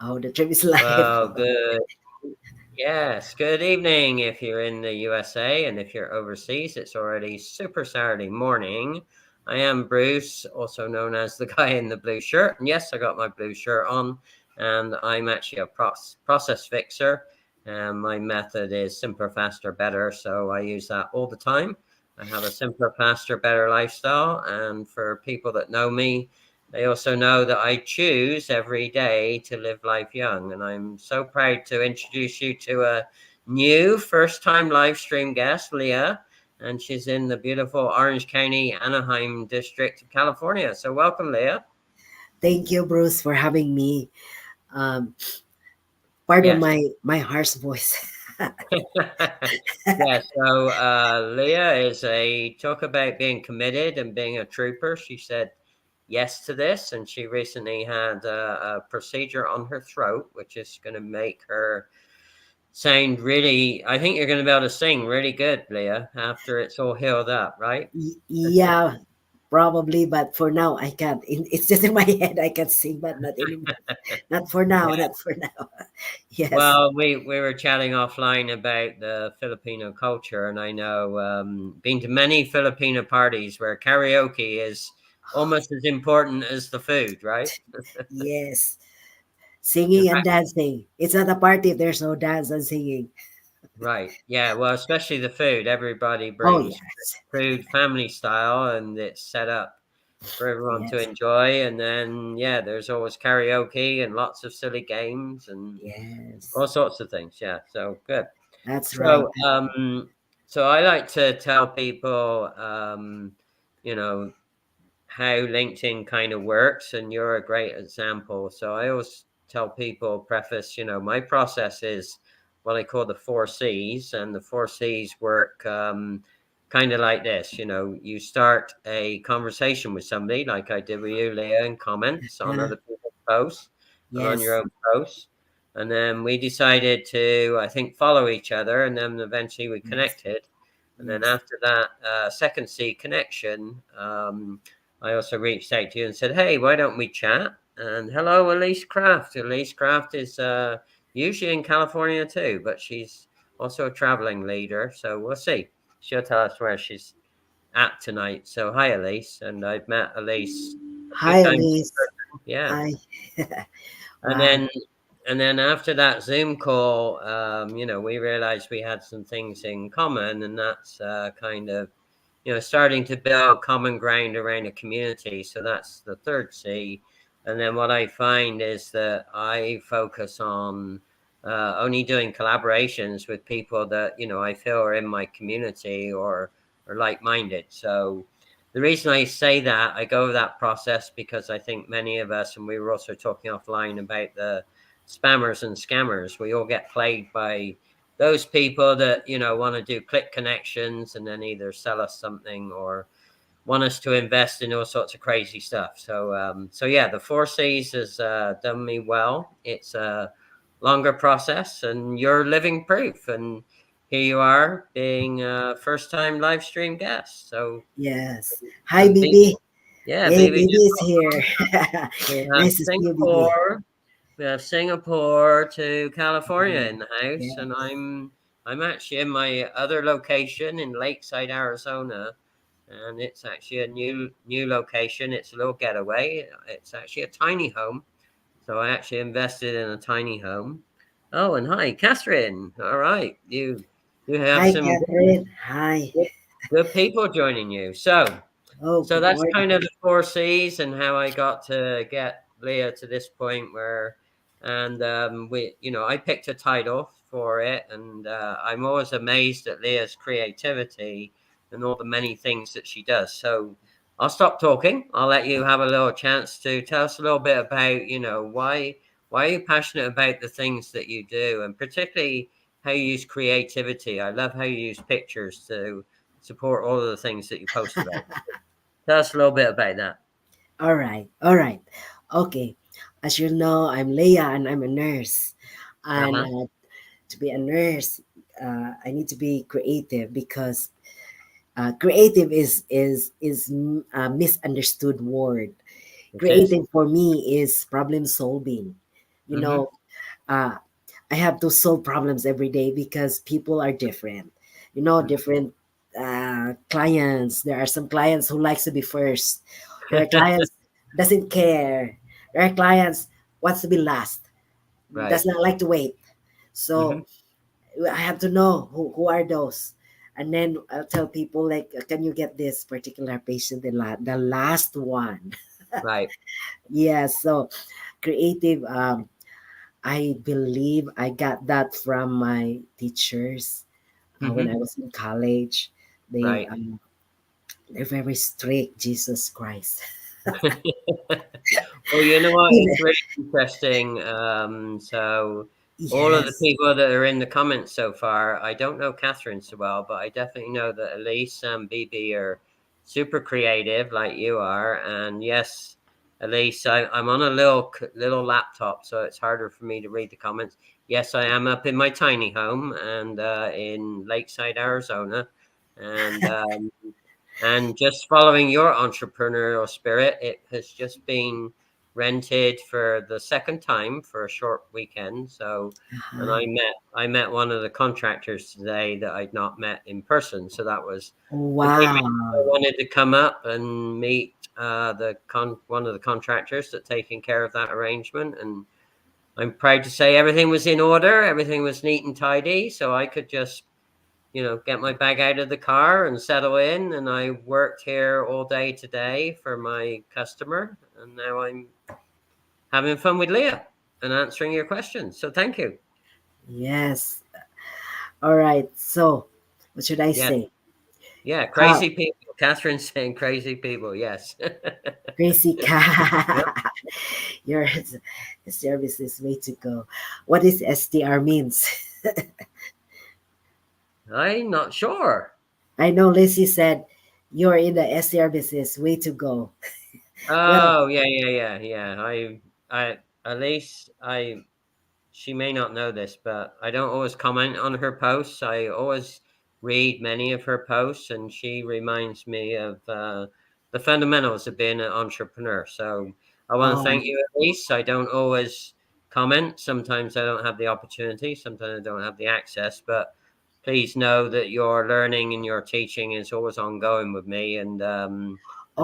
Oh, the trip is live. Well, good. Yes, good evening if you're in the USA, and if you're overseas, it's already Super Saturday morning. I am Bruce, also known as the guy in the blue shirt. And yes, I got my blue shirt on, and I'm actually a process fixer. And my method is simpler, faster, better. So I use that all the time. I have a simpler, faster, better lifestyle. And for people that know me, they also know that I choose every day to live life young. And I'm so proud to introduce you to a new first time live stream guest, Leah. And she's in the beautiful Orange County, Anaheim district of California. So welcome, Leah. Thank you, Bruce, for having me. Um, Pardon Yes. my harsh voice. Yeah, so Leah is a talk about being committed and being a trooper. She said yes to this, and she recently had a procedure on her throat, which is going to make her sound really. I think you're going to be able to sing really good, Leah, after it's all healed up, right? Yeah, probably, but for now I can't. It's just in my head. I can sing, but not anymore. Not for now. Yeah. Not for now. Yes. Well, we were chatting offline about the Filipino culture, and I know been to many Filipino parties where karaoke is almost as important as the food, right? Yes. In Singing and fact, dancing. It's not a party if there's no dance and singing. right. Yeah, well, especially the food. Everybody Oh brings yes. food family style, and it's set up for everyone to Yes. enjoy. And then, yeah, there's always karaoke and lots of silly games and Yes. all sorts of things. Yeah, so good. That's right. So, so I like to tell people, you know, how LinkedIn kind of works, and you're a great example. So I always tell people, preface, my process is what I call the four C's, and the four C's work kind of like this. You start a conversation with somebody, like I did with you, Leah, in comments on Uh, other people's posts and on your yes. own posts. And then we decided to, I think, follow each other, and then eventually we Yes. connected. And then Yes. after that second C connection, I also reached out to you and said, "Hey, why don't we chat?" And hello, Elise Craft. Elise Craft is usually in California too, but she's also a traveling leader. So we'll see. She'll tell us where she's at tonight. So hi, Elise. And I've met Elise a few Hi, times. Elise. Yeah. Hi. And Wow. then after that Zoom call, we realized we had some things in common, and that's kind of starting to build common ground around a community. So that's the third C. And then what I find is that I focus on only doing collaborations with people that I feel are in my community or are like-minded. So the reason I say that, I go over that process because I think many of us, and we were also talking offline about the spammers and scammers, we all get plagued by those people that want to do click connections and then either sell us something or want us to invest in all sorts of crazy stuff. So yeah, the four C's has done me well. It's a longer process, and you're living proof. And here you are, being a first time live stream guest. So Yes. Hi, and BB. yeah, Hey, baby, BB just is here. we have Nice to see you, BB. Singapore to California Yeah. in the house, and Yes. I'm actually in my other location in Lakeside, Arizona, and it's actually a new location. It's a little getaway. It's actually a tiny home, so I actually invested in a tiny home. Oh, and hi, Catherine. All right, you have Hi, some Catherine. Hi. good, good people joining you. Oh, So good that's morning. kind of the four C's and how I got to get Leah to this point where, and I picked a title for it, and I'm always amazed at Leah's creativity and all the many things that she does. So I'll stop talking. I'll let you have a little chance to tell us a little bit about, why are you passionate about the things that you do, and particularly how you use creativity. I love how you use pictures to support all of the things that you post about. Tell us a little bit about that. All right. All right. Okay. As you know, I'm Leah and I'm a nurse. And Uh-huh. to be a nurse, I need to be creative because creative is a misunderstood word. It is. Creative for me is problem solving. You know, uh, I have to solve problems every day because people are different. You know, different clients. There are some clients who likes to be first. There are clients doesn't care. There are clients wants to be last. Does Right. not like to wait. So Hmm. I have to know who are those. And then I'll tell people like, can you get this particular patient the last one? Right. Yeah. So creative. I believe I got that from my teachers when I Hmm. was in college. They Right. they're very strict. Jesus Christ. Well, you know what? Even- It's really interesting. So, all of the yes. people that are in the comments so far, I don't know Catherine so well, but I definitely know that Elise and BB are super creative, like you are. And yes, Elise, I'm on a little laptop, so it's harder for me to read the comments. Yes, I am up in my tiny home and in Lakeside, Arizona, and just following your entrepreneurial spirit, it has just been rented for the second time for a short weekend. So, and Uh-huh. I met one of the contractors today that I'd not met in person. So that was a good reason. I Wow. wanted to come up and meet one of the contractors that taking care of that arrangement. And I'm proud to say everything was in order, everything was neat and tidy, so I could just get my bag out of the car and settle in. And I worked here all day today for my customer. And now I'm having fun with Leah and answering your questions. So thank you. Yes. All right. So, what should I Yes. say? Yeah. Uh, Crazy people. Catherine's saying crazy people. Yes. Crazy Yep. cat. Your service is way to go. What is STR means? I'm not sure. I know Lizzie said you're in the STR business. Way to go. Well, Oh, yeah, yeah, yeah, yeah. At least she may not know this, but I don't always comment on her posts. I always read many of her posts, and she reminds me of the fundamentals of being an entrepreneur. So I want to oh, thank you, Elise. I don't always comment. Sometimes I don't have the opportunity. Sometimes I don't have the access. But please know that your learning and your teaching is always ongoing with me, and oh,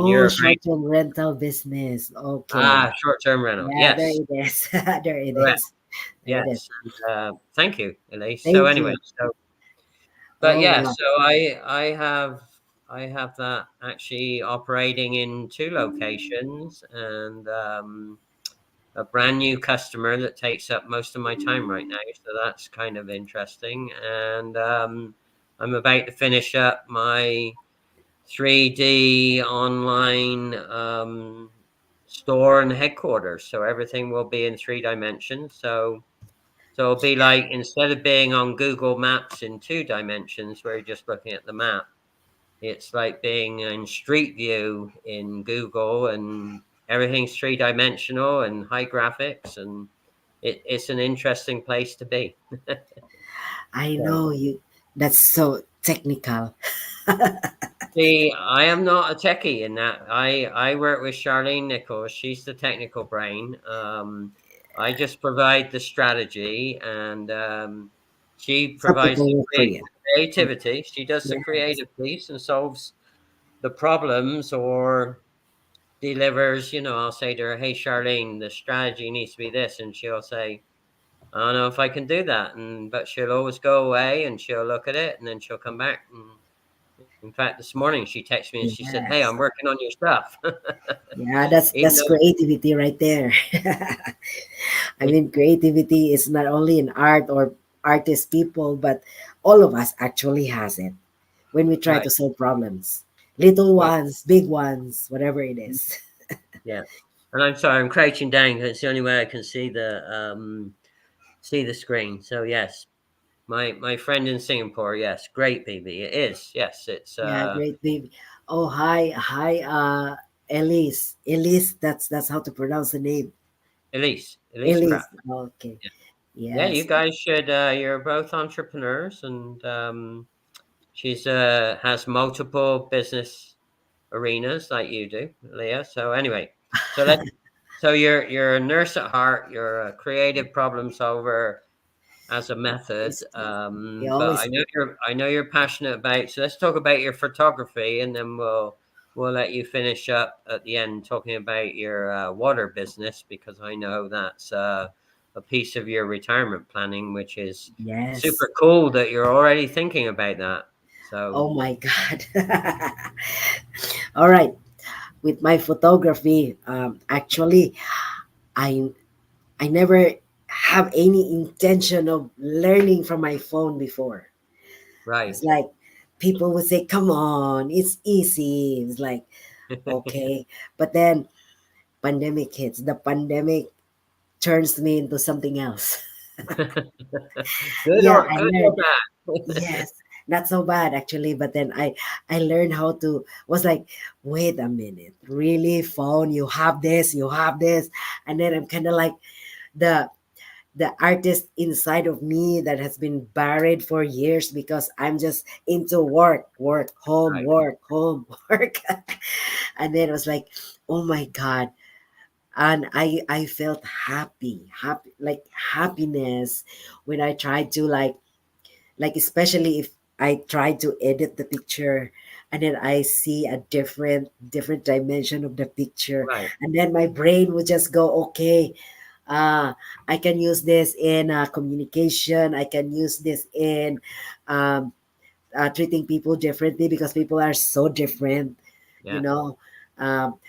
you're a great short-term rental business. Okay. short-term rental. Yeah, there Yes, it is. There it correct. is. There it is. Yes, and, thank you, Elise. So Thank anyway, you. but Oh, yeah, wow. so I have that actually operating in two locations, and a brand new customer that takes up most of my time right now. So that's kind of interesting, and I'm about to finish up my 3D online store and headquarters. So everything will be in 3 dimensions. So it'll be like instead of being on Google Maps in 2 dimensions where you're just looking at the map, it's like being in Street View in Google, and everything's 3 dimensional and high graphics, and it's an interesting place to be. I So, know you. That's so technical. see, I am not a techie in that. I work with Charlene Nichols. She's the technical brain. I just provide the strategy, and she Some provides people the work for you. creativity. She does the Yes. creative piece and solves the problems, or delivers. I'll say to her, "Hey, Charlene, the strategy needs to be this," and she'll say, "I don't know if I can do that," but she'll always go away and she'll look at it, and then she'll come back. And in fact, this morning she texted me and she said, "Hey, Yes. I'm working on your stuff." Yeah, that's Even that's though, creativity right there. I yeah, mean, creativity is not only in art or artist people, but all of us actually has it when we try right, to solve problems, little right, ones, big ones, whatever it is. yeah. And I'm sorry, I'm crouching down because it's the only way I can see the screen. So yes, my friend in Singapore, yes, great baby, it is. Yes, it's Yeah, great baby. Oh, hi, hi, Elise. Elise, that's how to pronounce the name. Elise Elise. Pratt. Okay. Yeah, yeah. You Yes. guys should. You're both entrepreneurs, and she's has multiple business arenas like you do, Leah. So anyway, so So you're a nurse at heart. You're a creative problem solver as a method. Always do. We But always do. I know you're passionate about. So let's talk about your photography, and then we'll let you finish up at the end talking about your water business, because I know that's a piece of your retirement planning, which is Yes. super cool that you're already thinking about that. So Oh my God. All right. With my photography, actually, I I never have any intention of learning from my phone before. It's right. like people would say, "Come on, it's easy." It's like, okay, but then pandemic hits. The pandemic turns me into something else. Yeah, I Good or learned. bad. Yes, not so bad actually. But then I learned how to. Was like, wait a minute, really, phone? You have this, you have this, and then I'm kind of like the the artist inside of me that has been buried for years because I'm just into work, Right. home, work. And then it was like, oh my God. And I felt happy, like happiness when I tried to like especially if I try to edit the picture and then I see a different dimension of the picture, Right. and then my brain would just go, okay, I can use this in communication. I can use this in um, treating people differently because people are so different. You Yeah. know,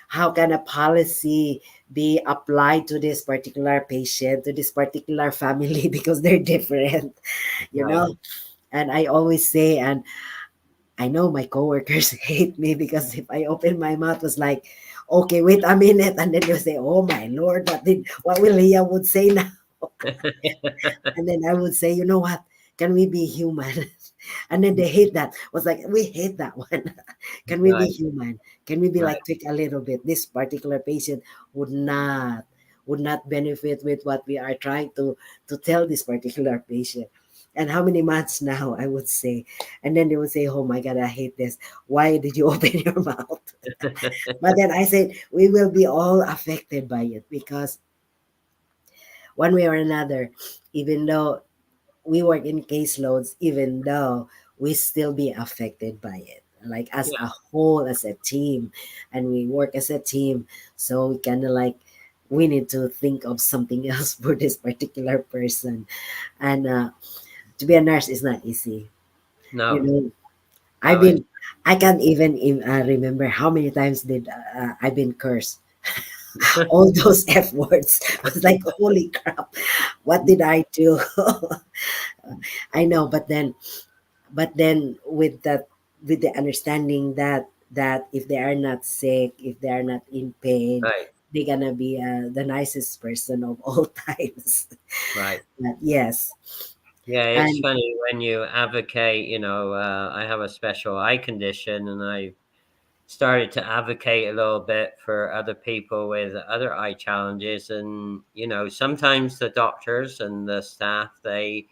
how can a policy be applied to this particular patient, to this particular family because they're different? You Right. know, and I always say, and I know my coworkers hate me because if I open my mouth was like, okay, wait a minute, and then they'll say, oh my lord, what will Leah would say now? And then I would say, you know what? Can we be human? And then they hate that. Was like, we hate that one. Can we be Right. human? Can we be Right. like tweak a little bit? This particular patient would not would not benefit with what we are trying to tell this particular patient. And how many months now, I would say. And then they would say, oh my God, I hate this. Why did you open your mouth? But then I said, we will be all affected by it because one way or another, even though we work in caseloads, even though we still be affected by it, like as a Yeah. whole, as a team, and we work as a team. So we kind of like, we need to think of something else for this particular person. And to be a nurse is not easy. You No. know, I've No. It's been, I can't even remember how many times did I've been cursed. All those F words. I was like, holy crap, what did I do? I know, but then with the understanding that if they are not sick, if they are not in pain, right. they're gonna be the nicest person of all times. Right. But yes, Yeah, it's and funny when you advocate, I have a special eye condition, and I started to advocate a little bit for other people with other eye challenges. And, sometimes the doctors and the staff, they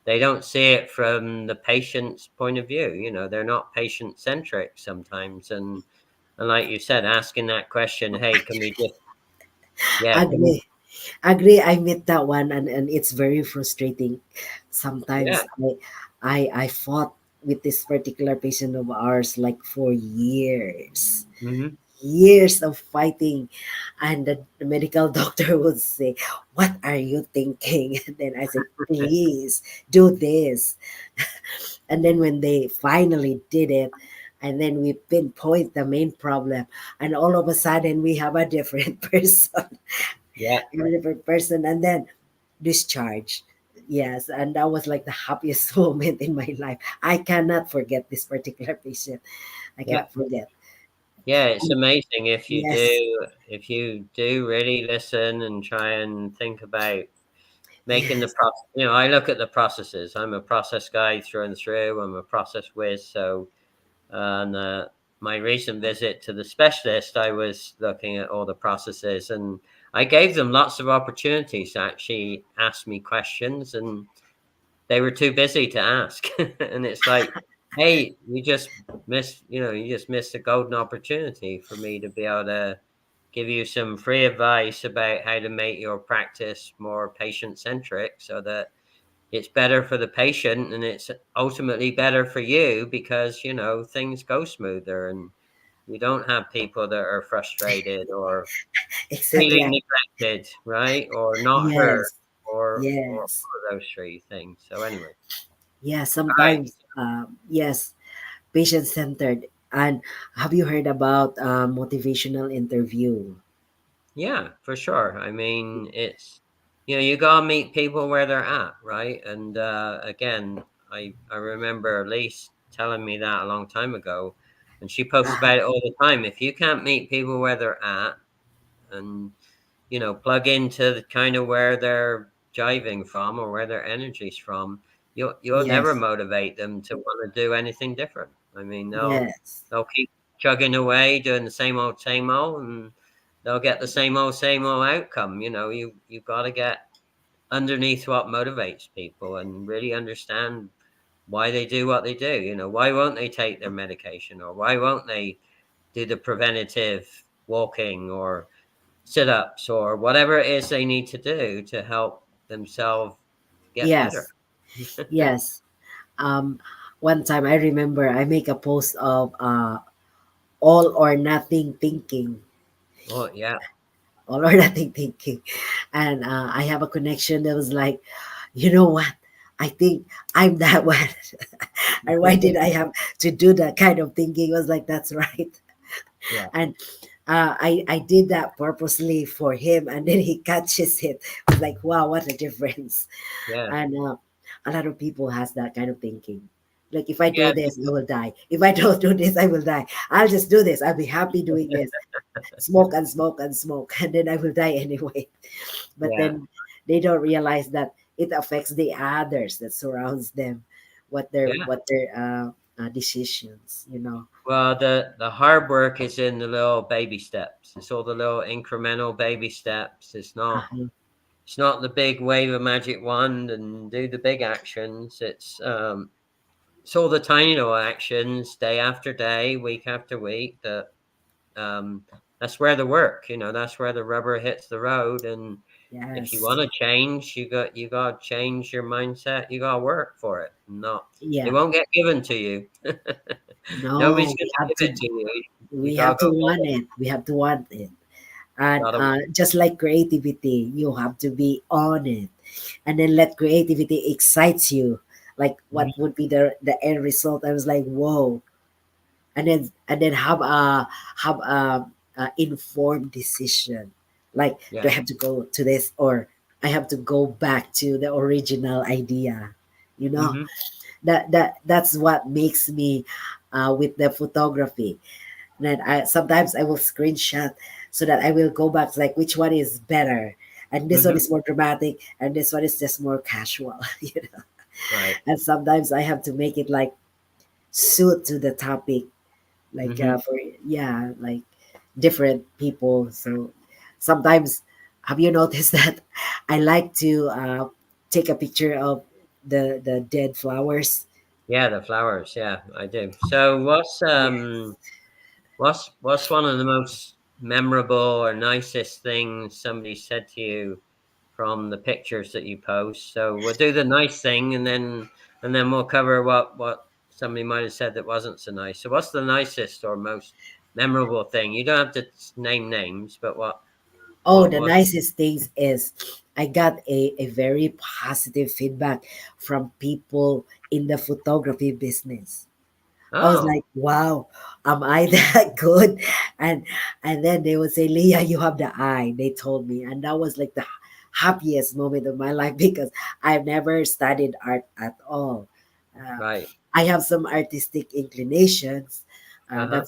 don't see it from the patient's point of view. They're not patient centric sometimes. And like you said, asking that question, hey, can we just, yeah, can we, agree, agree. I met that one, and it's very frustrating. yeah, Sometimes I fought with this particular patient of ours like for years. hmm Years of fighting, and the medical doctor would say, what are you thinking? And then I said, please do this. And then when they finally did it, and then we pinpoint the main problem, and all of a sudden we have a different person, yeah, a different person, and then discharge. Yes, and that was like the happiest moment in my life. I cannot forget this particular patient. I yeah. cannot forget. Yeah, it's And amazing if you yes, do really listen and try and think about making the yes. process. I look at the processes. I'm a process guy through and through. I'm a process whiz. So, and my recent visit to the specialist, I was looking at all the processes, and I gave them lots of opportunities to actually ask me questions, and they were too busy to ask. And it's like, hey, you just missed a golden opportunity for me to be able to give you some free advice about how to make your practice more patient centric so that it's better for the patient and it's ultimately better for you because, things go smoother and you don't have people that are frustrated or Exactly. feeling neglected, right? Or not heard Yes. or all Yes. of those three things. So anyway, Yeah. right. Sometimes, yes, patient centered. And have you heard about motivational interview? Yeah, for sure. I mean, it's you gotta meet people where they're at, right? And again, I remember Elise telling me that a long time ago, and she posts Uh-huh. about it all the time. If you can't meet people where they're at, and plug into the kind of where they're jiving from or where their energy's from, you'll never Yes. motivate them to want to do anything different. I mean, Yes. they'll keep chugging away doing the same old, and they'll get the same old outcome. You've got to get underneath what motivates people and really understand why they do what they do. Why won't they take their medication, or why won't they do the preventative walking or sit-ups or whatever it is they need to do to help themselves get better. Yes. Yes. Um, One time I remember I make a post of all or nothing thinking, Oh yeah, all or nothing thinking, and I have a connection that was like, you know what? I think I'm that one, and why did I have to do that kind of thinking? I was like, that's right, yeah, and I did that purposely for him, and then he catches it. I was like, wow, what a difference! yeah, And a lot of people has that kind of thinking. Like if I do yeah, this, I will die. If I don't do this, I will die. I'll just do this. I'll be happy doing this. Smoke and smoke and smoke, and then I will die anyway. But yeah, then they don't realize that it affects the others that surrounds them, yeah. what their decisions. Well, the hard work is in the little baby steps. It's all the little incremental baby steps. Uh-huh. It's not the big wave a magic wand and do the big actions. It's all the tiny little actions, day after day, week after week. Um, that's where the work. That's where the rubber hits the road. And if you Yes. want to change, you got to change your mindset. You got to work for it. Not It Yeah. won't get given to you. Nobody's No, going to give it to you. You we got have to to go get want it. it. We have to want it. And Got to. just like creativity, you have to be on it, and then let creativity excites you. Like what would be the end result? I was like, whoa, and then have a informed decision. Like, do Yeah. I have to go to this, or I have to go back to the original idea? You know Hmm. that's what makes me with the photography. And then sometimes I will screenshot so that I will go back like which one is better. And this one Hmm. is more dramatic and this one is just more casual, you know. Right. And sometimes I have to make it like suit to the topic, like Hmm. for yeah, like different people. So sometimes have you noticed that I like to take a picture of the dead flowers? Yeah, the flowers. Yeah, I do. So, Yes. what's one of the most memorable or nicest things somebody said to you from the pictures that you post? So we'll do the nice thing, and then we'll cover what somebody might have said that wasn't so nice. So what's the nicest or most memorable thing? You don't have to name names, but Oh, the what? nicest things is I got a very positive feedback from people in the photography business. I was Oh, like, wow, am I that good? And and then they would say, Leah, you have the eye. They told me. And that was like the happiest moment of my life because I've never studied art at all. Uh, right. I have some artistic inclinations. Uh huh.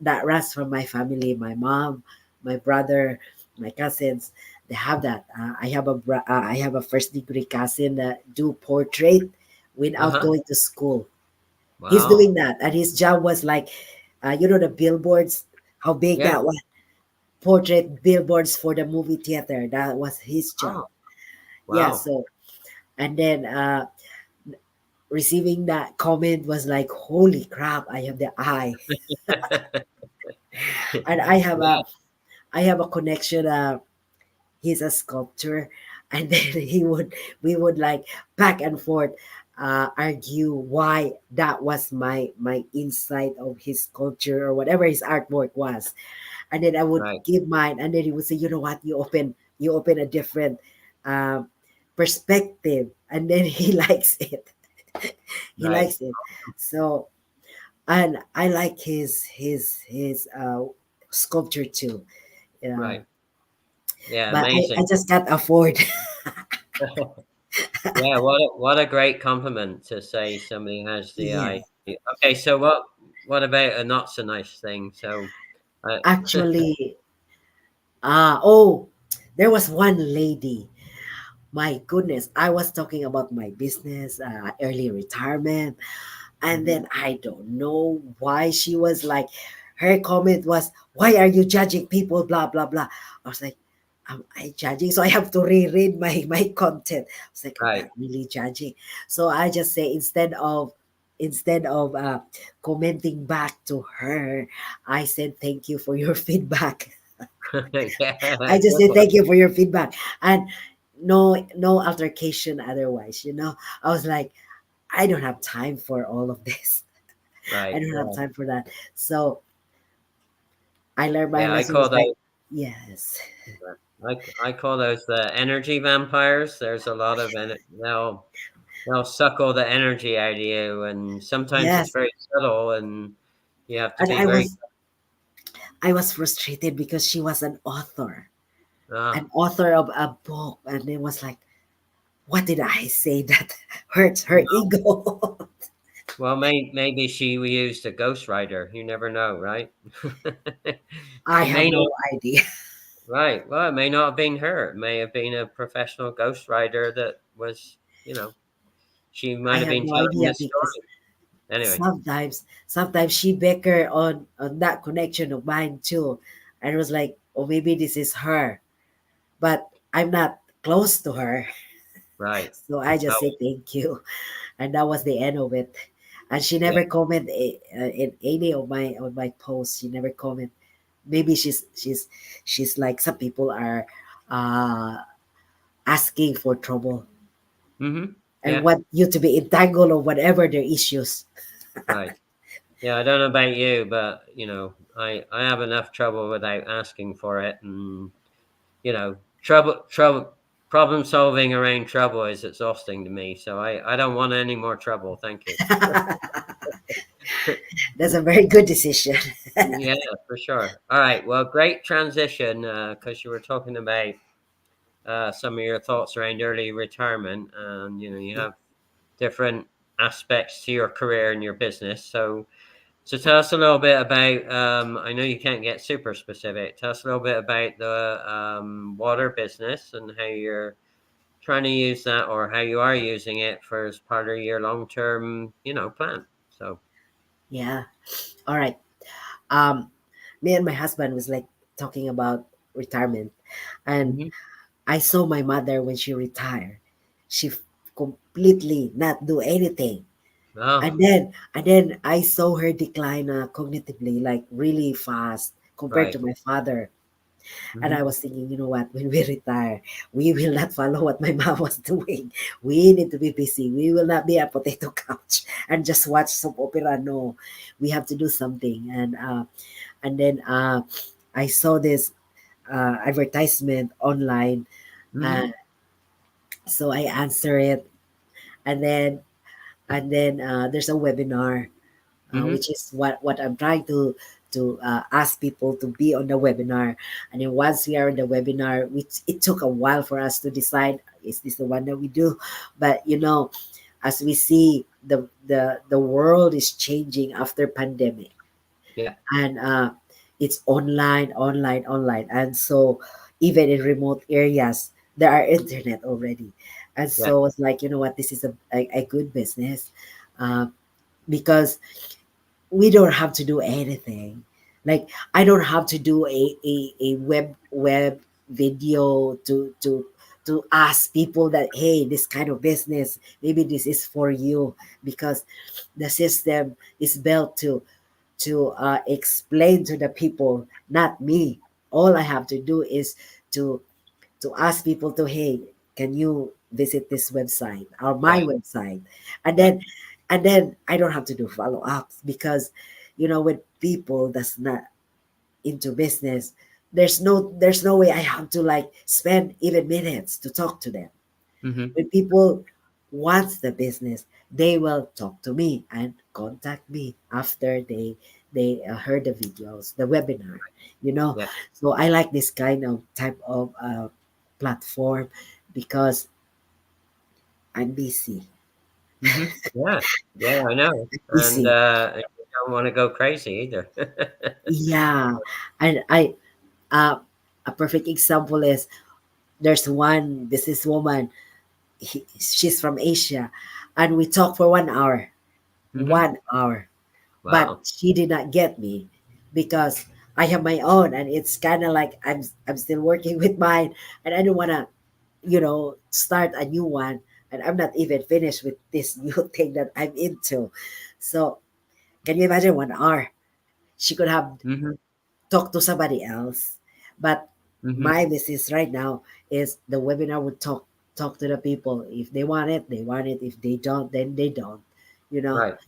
That runs from my family, my mom, my brother, my cousins. They have that. I have a first degree cousin that do portrait Uh without huh. going to school. He's Wow. doing that, and his job was like, the billboards, how big Yeah. that was, portrait billboards for the movie theater. That was his job. Oh, Yeah. wow. So, and then receiving that comment was like, holy crap, I have the eye, and I have Yeah. I have a connection. He's a sculptor, and then we would like back and forth argue why that was my insight of his sculpture or whatever his artwork was. And then I would Right. give mine, and then he would say, you know what, you open a different um, perspective, and then he likes it. He Right. likes it. So, and I like his sculpture too. uh, Right. Yeah. but I Amazing. just can't afford. Yeah. What a great compliment to say somebody has the Yeah, eye. Okay. So what about a not so nice thing? So. Uh, actually, oh, there was one lady. My goodness, I was talking about my business, early retirement, and mhm. then I don't know why she was like, her comment was, "Why are you judging people?" Blah blah blah. I was like, "Am I judging?" So I have to reread my content. I was like, "I'm Right. not really judging." So I just say instead of commenting back to her, I said, "Thank you for your feedback." I Yeah. just Good say one. thank you for your feedback, and no altercation otherwise. I was like, I don't have time for all of this. I Right. don't have Yeah. time for that. So I learned my Yeah. I lesson. call Was like, those. yes, I call those the energy vampires. There's a lot of they'll suck all the energy out of you, and sometimes it's yes. very subtle, and you have to And be I very. was I was frustrated because she was an Ah, author of a book, and it was like, what did I say that hurts her no. ego? Well, maybe she used a ghostwriter. You never know, right? I It have may not. no idea. Right. Well, it may not have been her. It may have been a professional ghostwriter that was, you know, she I might have have been no telling idea the because story. Anyway. sometimes she bicker on that connection of mine too, and it was like, oh, maybe this is her, but I'm not close to her. Right. So I just say Oh, thank you, and that was the end of it. And she yeah. never comment in any of my posts. She never comment. Maybe she's like some people are uh asking for trouble Mm-hmm. and Yeah. want you to be entangled or whatever their issues. Right. Yeah. I don't know about you, but I have enough trouble without asking for it, and trouble, problem solving around trouble is exhausting to me. So I don't want any more trouble. Thank you. That's a very good decision. Yeah, for sure. All right. Well, great transition because you were talking about some of your thoughts around early retirement, and you have different aspects to your career and your business. So tell us a little bit about. I know you can't get super specific. Tell us a little bit about the water business and how you're trying to use that, or how you are using it for as part of your long term, plan. So. Yeah. All right. Um, Me and my husband was like talking about retirement, and Hmm. I saw my mother when she retired. She completely not do anything, Oh, and then I saw her decline cognitively like really fast compared right. to my father. And I Hmm. was thinking, you know what, when we retire, we will not follow what my mom was doing. We need to be busy. We will not be a potato couch and just watch soap opera. No, we have to do something. And then I saw this advertisement online. Uh, Hmm. so I answer it, and then there's a webinar, Hmm. which is what I'm trying to ask people to be on the webinar. And then once we are in the webinar, which it took a while for us to decide, is this the one that we do? But as we see, the world is changing after pandemic, Yeah. and it's online, and so even in remote areas there are internet already. And Yeah. so it's like, you know what, this is a good business, uh, because we don't have to do anything. Like, I don't have to do a web video to ask people that, hey, this kind of business, maybe this is for you, because the system is built to explain to the people, not me. All I have to do is to ask people to, hey, can you visit this website or my Right. website, and Yeah. then I don't have to do follow-ups, because when people that's not into business, there's no way I have to like spend even minutes to talk to them. Hmm. When people wants the business, they will talk to me and contact me after they heard the videos, the webinar, you know. Yeah. So I like this kind of type of platform, because I'm busy. Hmm. Yeah. Yeah, I know. And Busy. you don't want to go crazy either. Yeah. And uh, a perfect example is, there's one businesswoman. She's from Asia, and we talked for 1 hour. Hmm. 1 hour. But Wow. she did not get me, because I have my own, and it's kind of like I'm still working with mine, and I don't want to start a new one, and I'm not even finished with this new thing that I'm into. So can you imagine 1 hour? She could have Hmm. talked to somebody else, but Hmm. my business right now is the webinar would talk to the people. If they want it, they want it. If they don't, then they don't. You know. Right.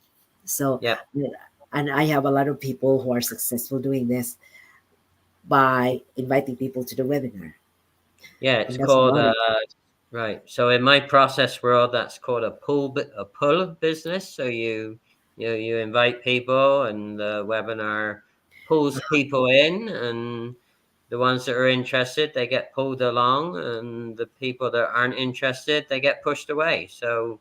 So, Yeah. yeah, and I have a lot of people who are successful doing this by inviting people to the webinar, Yeah. and It's that's called about it. right. So in my process world, that's called a pull business. So you invite people, and the webinar pulls people in, and the ones that are interested, they get pulled along, and the people that aren't interested, they get pushed away. So,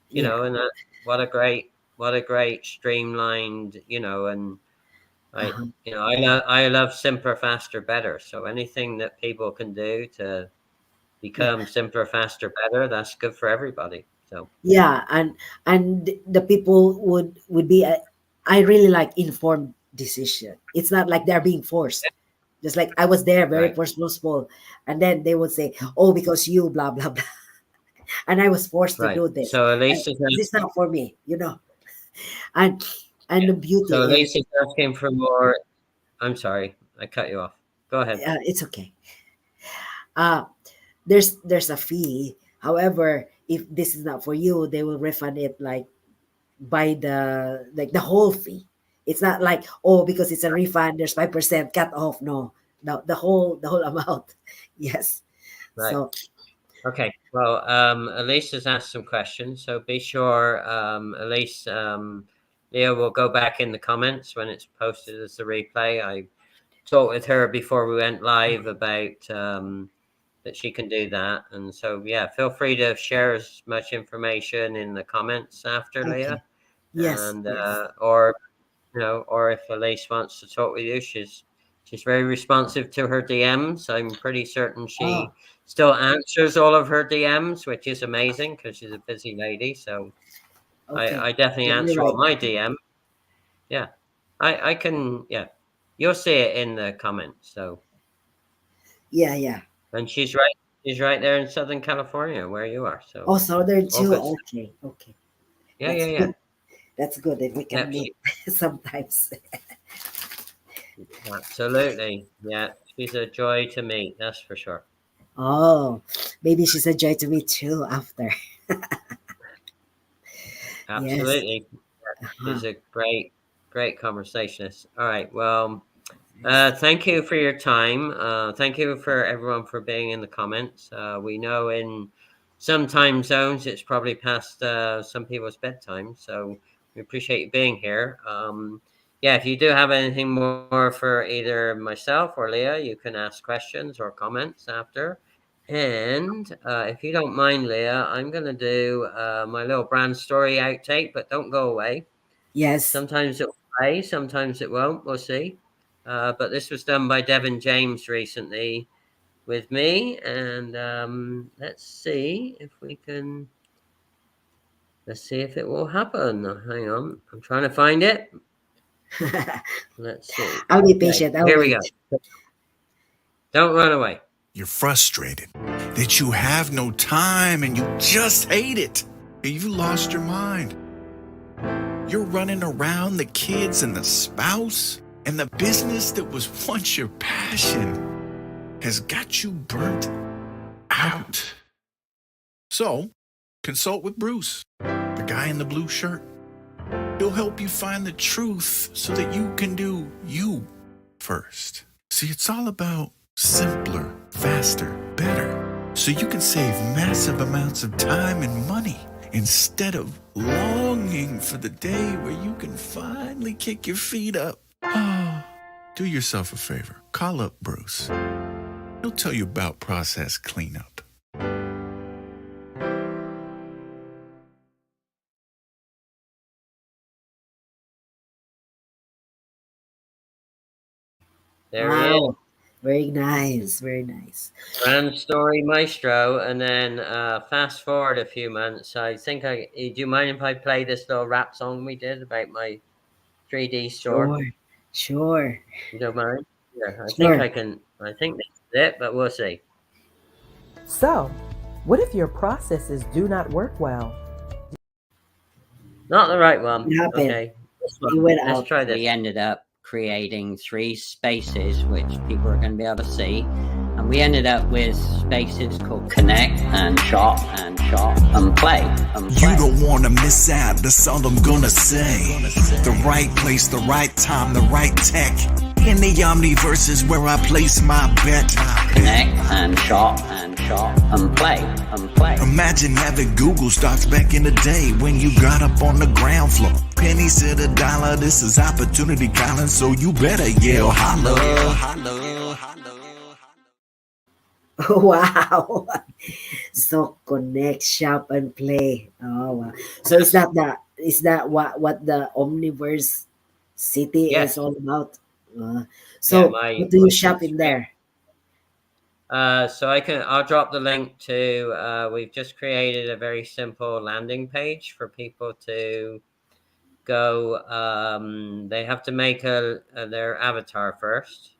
Yeah. and that, what a great streamlined, and Uh-huh. I love simpler, faster, better. So anything that people can do to Yeah. become simpler, faster, better, that's good for everybody. So Yeah, and the people would be I really like informed decision. It's not like they're being forced. Just like I was there, very right, purposeful, and then they would say, "Oh, because you blah blah blah," and I was forced to right. do this, So and Elise is this is not for me. And yeah. the beauty So is, Elise is asking for more. I'm sorry, I cut you off. Go ahead. it's okay. Uh, there's a fee. However, if this is not for you, they will refund it like by the whole fee. It's not like, oh, because it's a refund, there's 5% cut off. No, no, the whole amount. Yes. Right. So Okay. Well, Elise has asked some questions, so be sure, Elise, Leah will go back in the comments when it's posted as a replay. I talked with her before we went live about that she can do that, and so yeah, feel free to share as much information in the comments after, okay. Leah, Yes, and yes. or if Elise wants to talk with you, she's very responsive to her DMs. I'm pretty certain Oh, she still answers all of her DMs, which is amazing because she's a busy lady. So okay. I definitely Let me answer all write my that. DM. Yeah, I can. Yeah, you'll see it in the comments. So Yeah, yeah. and she's right there in Southern California where you are. Oh, So southern all too. good stuff. Okay, okay. Yeah, yeah, That's yeah. good. That's good that we Yeah, can meet sometimes. absolutely. Yeah, she's a joy to meet. That's for sure. Oh, maybe she's a joy to me too after. Yes. Absolutely. Huh. She's a great conversationist. All right. Well, Yes. thank you for your time. Thank you for everyone for being in the comments. We know in some time zones it's probably past some people's bedtime, so we appreciate you being here. Yeah, if you do have anything more for either myself or Leah, you can ask questions or comments after. And if you don't mind, Leah, I'm going to do my little brand story outtake, but don't go away. Yes. Sometimes it will play, sometimes it won't. We'll see. But this was done by Devin James recently with me, and let's see if we can. Let's see if it will happen. Hang on, I'm trying to find it. Let's see. I'll be Okay, patient. I'll here we wait. go. Don't run away. You're frustrated that you have no time and you just hate it. You lost your mind. You're running around the kids and the spouse, And the business that was once your passion has got you burnt out. So, consult with Bruce, the guy in the blue shirt. He'll help you find the truth so that you can do you first. See, it's all about simpler, faster, better. So you can save massive amounts of time and money instead of longing for the day where you can finally kick your feet up. Do yourself a favor. Call up Bruce. He'll tell you about process cleanup. There he is. Very nice, very nice. Grand story maestro. And then fast forward a few months. Do you mind if I play this little rap song we did about my 3D store? Sure. You don't mind? Yeah, I Sure. think I can. I think that's it, but we'll see. So, what if your processes do not work well? Not the right one. What happened? Okay. You went Let's out. try this. We ended up creating 3 spaces which people are going to be able to see, and we ended up with spaces called Connect and Shop and Play. You don't want to miss out, that's all I'm gonna say. The right place, the right time, the right tech. In the Omniverse is where I place my bet. Connect and Shop and Play. Imagine having Google stocks back in the day when you got up on the ground floor. Penny said $1, this is opportunity calling, so you better yell holla. Wow. So connect, shop, and play. Oh wow. So is that what the Omniverse city Yes. is all about? Yeah, So my- what do you shop in there? So I'll drop the link to, we've just created a very simple landing page for people to go. They have to make their avatar first,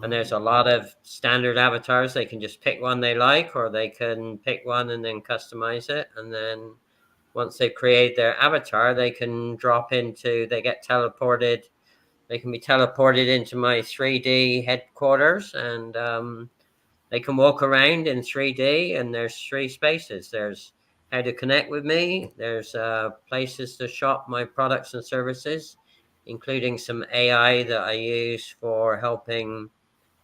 and there's a lot of standard avatars. They can just pick one they like, or they can pick one and then customize it. And then once they create their avatar, they can they can be teleported into my 3D headquarters, and they can walk around in 3D, and there's 3 spaces. There's how to connect with me. There's places to shop my products and services, including some AI that I use for helping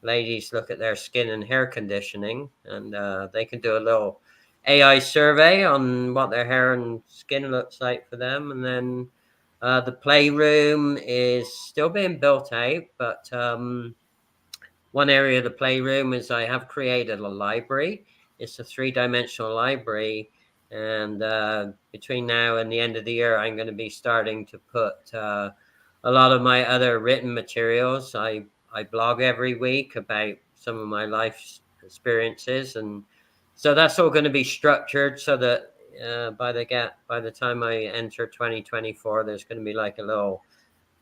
ladies look at their skin and hair conditioning. And they can do a little AI survey on what their hair and skin looks like for them. And then the playroom is still being built out, but one area of the playroom is I have created a library. It's a 3-dimensional library. And between now and the end of the year, I'm going to be starting to put a lot of my other written materials. I blog every week about some of my life experiences. And so that's all going to be structured so that by the time I enter 2024, there's going to be like a little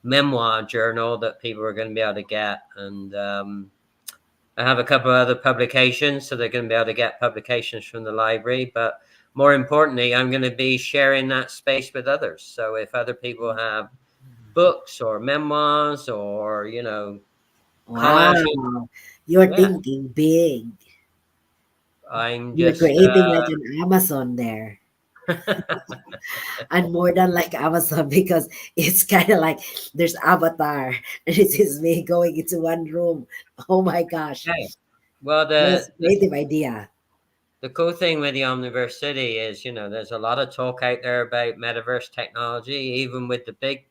memoir journal that people are going to be able to get. And I have a couple of other publications, so they're going to be able to get publications from the library. But more importantly, I'm going to be sharing that space with others. So if other people have books or memoirs or, Wow. You're Yeah. thinking big. You're just creating like an Amazon there. And more than like Amazon, because it's kind of like there's avatar and it is me going into one room. Oh my gosh. Yeah. Well, That's a creative idea. the cool thing with the Omniverse City is, there's a lot of talk out there about metaverse technology, even with the big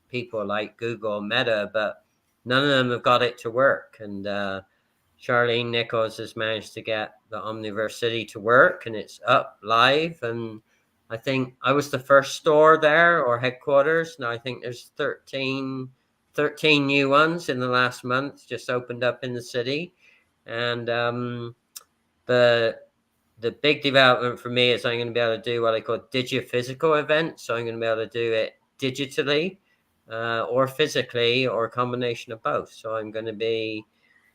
people like Google and Meta, but none of them have got it to work. And Charlene Nichols has managed to get the Omniverse City to work, and it's up live. And I think I was the first store there, or headquarters. Now I think there's 13 new ones in the last month just opened up in the city. And the big development for me is I'm going to be able to do what I call digi-physical events. So I'm going to be able to do it digitally or physically, or a combination of both. So I'm going to be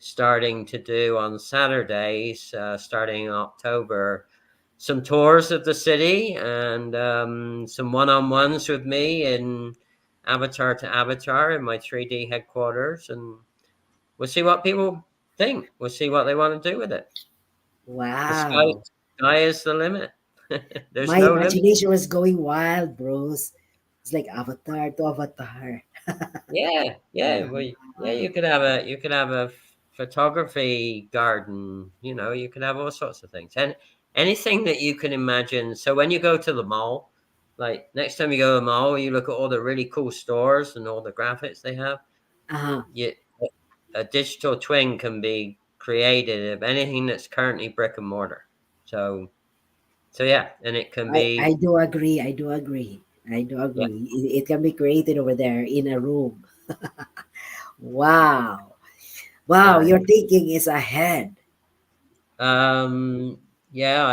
starting to do on Saturdays, starting in October, some tours of the city and some one-on-ones with me in avatar to avatar in my 3D headquarters, and we'll see what people think. We'll see what they want to do with it. The Wow. sky is the limit. There's My no limit. imagination was going wild, Bruce. It's like avatar to avatar. Yeah, yeah. Yeah. Well, yeah. You could have a photography garden. You could have all sorts of things, and anything that you can imagine. So when you go to the mall, like next time you go to the mall, you look at all the really cool stores and all the graphics they have. Uh-huh. You, a digital twin can be created of anything that's currently brick and mortar. So yeah, and it can I be, do agree. I do agree. I do yeah. agree. It can be created over there in a room. Wow. Wow, Yeah. your thinking is ahead. Yeah,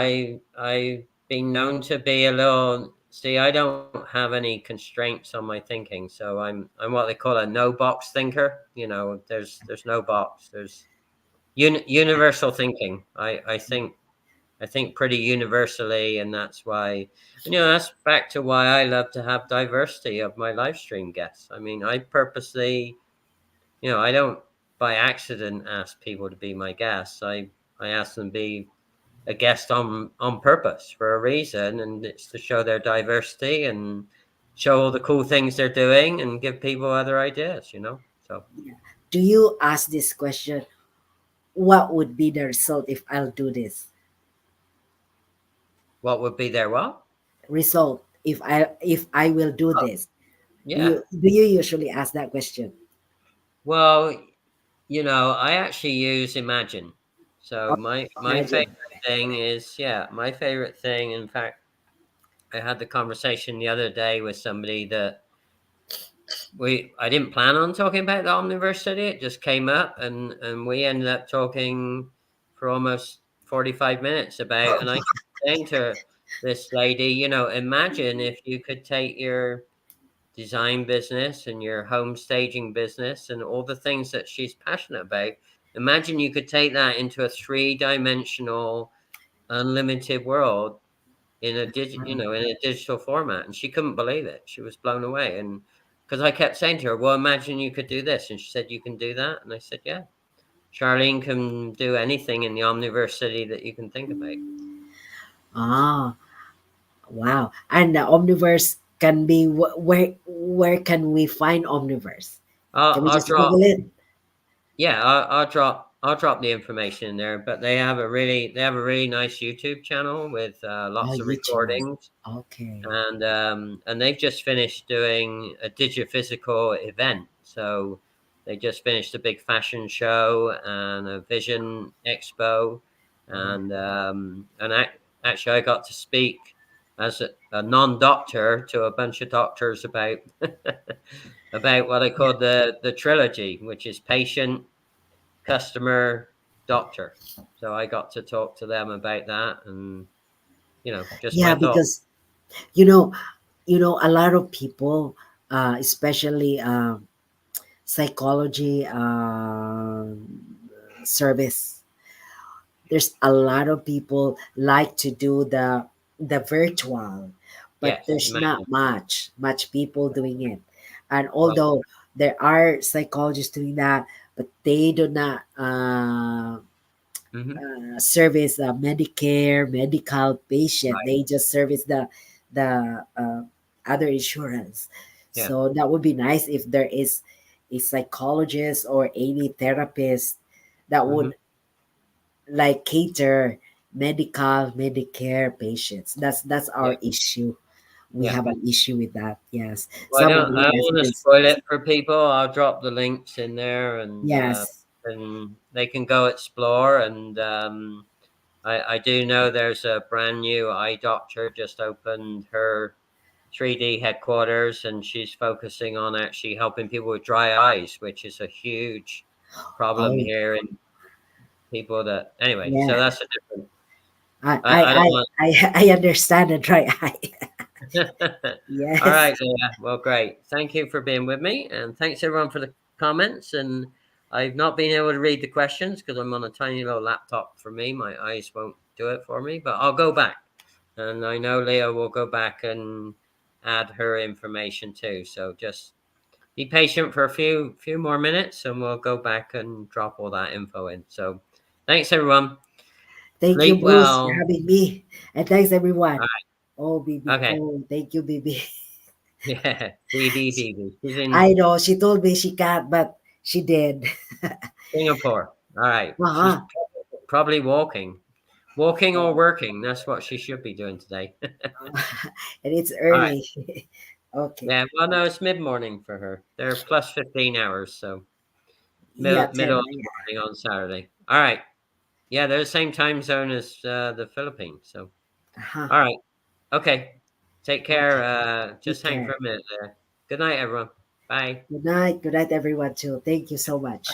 I've been known to be a little. See, I don't have any constraints on my thinking, so I'm what they call a no box thinker. There's no box. There's universal thinking. I think pretty universally, and that's why. And that's back to why I love to have diversity of my live stream guests. I mean, I purposely, I don't by accident ask people to be my guests. I ask them to be a guest on purpose for a reason, and it's to show their diversity and show all the cool things they're doing and give people other ideas. So Do you ask this question? What would be the result if I'll do this? what would be their what? Result if I will do Oh, this. Do yeah. you usually ask that question? Well, I actually use Imagine. So Oh, my imagine. favorite thing is, yeah, my favorite thing. In fact, I had the conversation the other day with somebody that I didn't plan on talking about the Omniversity. It just came up, and we ended up talking for almost 45 minutes about. And I kept saying to this lady, imagine if you could take your design business and your home staging business and all the things that she's passionate about. Imagine you could take that into a three-dimensional, unlimited world in a digital format, and she couldn't believe it. She was blown away, and because I kept saying to her, "Well, imagine you could do this," and she said, "You can do that," and I said, "Yeah, Charlene can do anything in the Omniversity that you can think about." Ah, wow. And the Omniverse can be where can we find Omniverse? I'll, Can we I'll just drop Google it? Yeah, I'll drop the information in there. But they have a really nice YouTube channel with Oh, lots of YouTube. recordings, Okay. and they've just finished doing a digiphysical event. So they just finished a big fashion show and a vision expo, and actually I got to speak as a non-doctor to a bunch of doctors about about what I call the trilogy, which is patient, customer, doctor. So I got to talk to them about that, and just Yeah, my thought. because you know, a lot of people, especially psychology service, there's a lot of people like to do the virtual, but Yes, there's not imagine. much people doing it. And Right. although there are psychologists doing that, but they do not Hmm. service Medicare medical patient. Right. They just service the other insurance. Yeah. So that would be nice if there is a psychologist or any therapist that Hmm. would like cater medical Medicare patients. That's Yeah. our issue. We Yeah. have an issue with that. Yes, Well, I some of don't. the I don't want to residents. spoil it for people. I'll drop the links in there, Yes. and they can go explore. And I do know there's a brand new eye doctor just opened her 3D headquarters, and she's focusing on actually helping people with dry eyes, which is a huge problem Oh, here in people that. Anyway, so yeah. that's a different. I I I don't I want. I understand the dry eye. All Yes. right, Leah. Well, great. Thank you for being with me, and thanks everyone for the comments. And I've not been able to read the questions because I'm on a tiny little laptop. For me, my eyes won't do it for me. But I'll go back, and I know Leah will go back and add her information too. So just be patient for a few more minutes, and we'll go back and drop all that info in. So, thanks everyone. Thank you, Sleep Bruce, for well. having me. And thanks, All everyone. right. Oh, BB. Okay. Oh, thank you, BB. Yeah. BB. She's in I know. She told me she can't, but she did. Singapore. All right. She's Uh-huh. probably walking. Walking or Oh, working. That's what she should be doing today. and it's All right. early. Okay. Yeah. Well, no, it's mid morning for her. They're plus 15 hours. So Yeah, middle 10. of the morning on Saturday. All right. Yeah. They're the same time zone as the Philippines. So, Uh-huh. all right. Okay. Take care. Okay. Just Take hang care. for a minute there. Good night, everyone. Bye. Good night. Good night, everyone, too. Thank you so much.